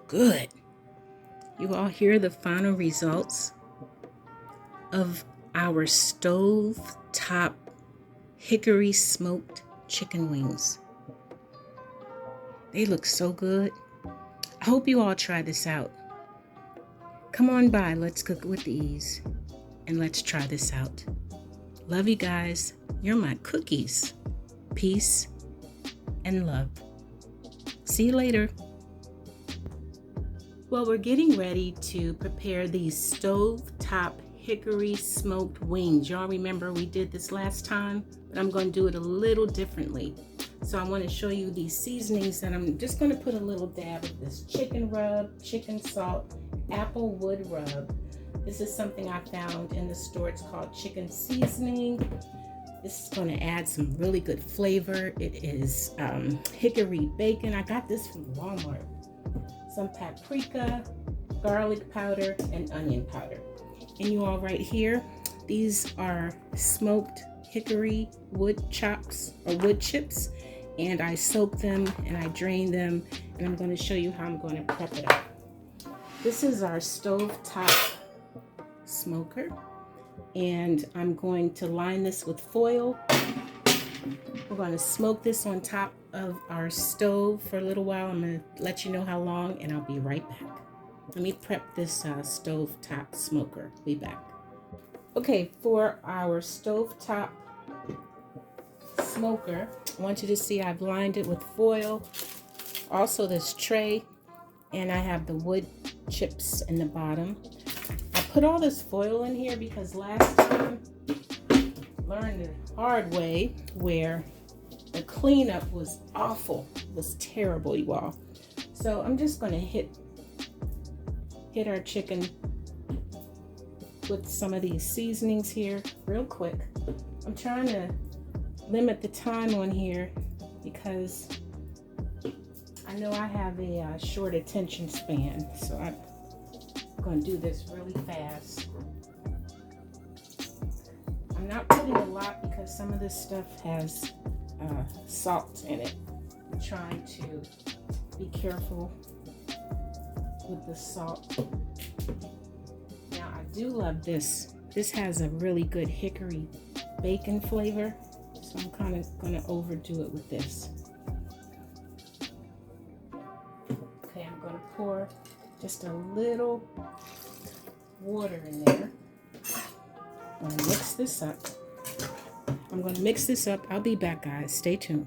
Good. You all hear the final results of our stove top hickory smoked chicken wings. They look so good. I hope you all try this out. Come on by, let's cook with ease, and let's try this out. Love you guys. You're my cookies. Peace and love. See you later. Well, we're getting ready to prepare these stove-top hickory smoked wings. Y'all remember we did this last time, but I'm going to do it a little differently. So I want to show you these seasonings, and I'm just going to put a little dab of this chicken rub, chicken salt, apple wood rub. This is something I found in the store. It's called chicken seasoning. This is going to add some really good flavor. It is hickory bacon. I got this from Walmart. Some paprika, garlic powder, and onion powder. And you all right here, these are smoked hickory wood chops or wood chips, and I soak them and I drain them, and I'm going to show you how I'm going to prep it up. This is our stovetop smoker, and I'm going to line this with foil. We're going to smoke this on top of our stove for a little while. I'm going to let you know how long, and I'll be right back. Let me prep this stove top smoker. Be back. Okay, for our stove top smoker, I want you to see I've lined it with foil. Also this tray, and I have the wood chips in the bottom. I put all this foil in here because last time I learned the hard way where the cleanup was awful. It was terrible, you all. So I'm just going to hit our chicken with some of these seasonings here real quick. I'm trying to limit the time on here because I know I have a short attention span, so I'm going to do this really fast. I'm not putting a lot because some of this stuff has salt in it. I'm trying to be careful with the salt. Now I do love this. This has a really good hickory bacon flavor, so I'm kind of going to overdo it with this. Okay, I'm going to pour just a little water in there. I'm going to mix this up. I'll be back, guys. Stay tuned.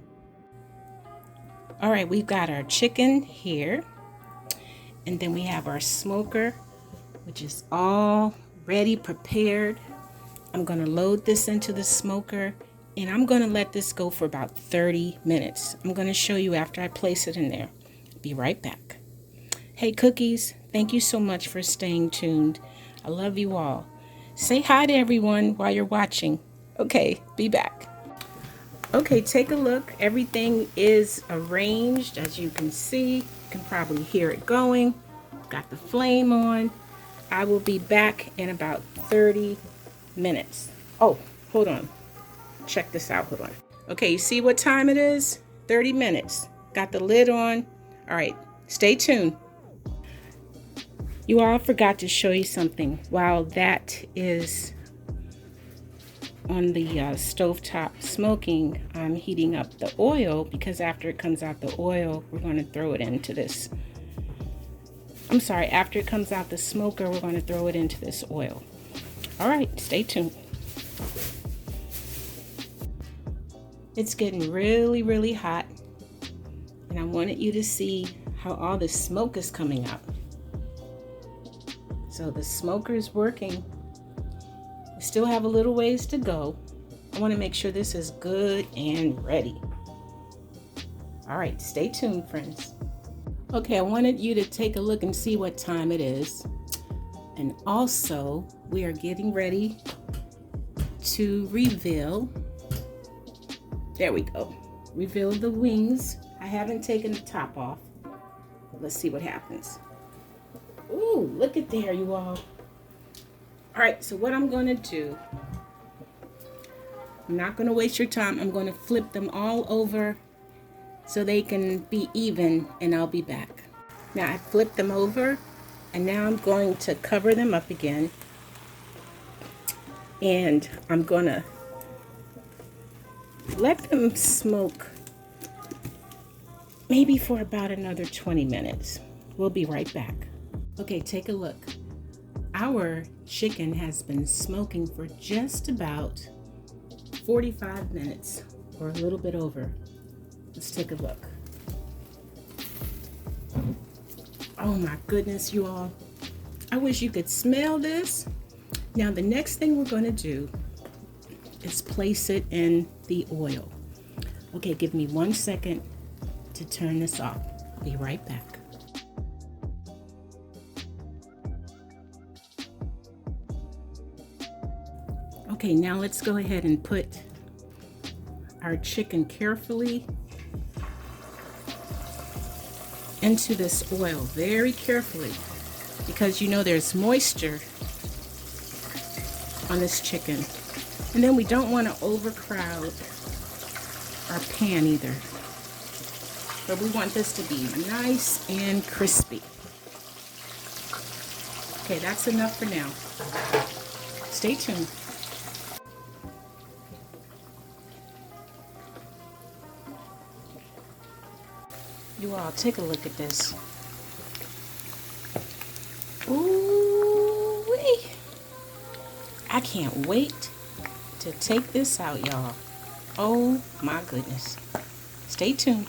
All right, we've got our chicken here, and then we have our smoker, which is all ready, prepared. I'm going to load this into the smoker, and I'm going to let this go for about 30 minutes. I'm going to show you after I place it in there. Be right back. Hey, cookies, thank you so much for staying tuned. I love you all. Say hi to everyone while you're watching. Okay, be back. Okay, take a look. Everything is arranged, as you can see. You can probably hear it going. Got the flame on. I will be back in about 30 minutes. Oh, hold on. Check this out. Hold on. Okay, you see what time it is? 30 minutes. Got the lid on. All right, stay tuned. You all forgot to show you something. While that is on the stovetop smoking, I'm heating up the oil because after it comes out the oil, we're going to throw it into this. I'm sorry, after it comes out the smoker, we're going to throw it into this oil. All right, stay tuned. It's getting really, really hot, and I wanted you to see how all the smoke is coming out. So the smoker is working. We still have a little ways to go. I want to make sure this is good and ready. All right, stay tuned, friends. Okay, I wanted you to take a look and see what time it is. And also, we are getting ready to reveal. There we go. Reveal the wings. I haven't taken the top off. Let's see what happens. Ooh, look at there, you all. All right, so what I'm going to do, I'm not going to waste your time. I'm going to flip them all over so they can be even, and I'll be back. Now I flipped them over, and now I'm going to cover them up again, and I'm going to let them smoke maybe for about another 20 minutes. We'll be right back. Okay, take a look. Our chicken has been smoking for just about 45 minutes or a little bit over. Let's take a look. Oh my goodness, you all. I wish you could smell this. Now the next thing we're going to do is place it in the oil. Okay, give me 1 second to turn this off. I'll be right back. Okay, now let's go ahead and put our chicken carefully into this oil, very carefully, because you know there's moisture on this chicken. And then we don't want to overcrowd our pan either. But we want this to be nice and crispy. Okay, that's enough for now. Stay tuned. You all, take a look at this. Ooh-wee. I can't wait to take this out, y'all. Oh my goodness. Stay tuned.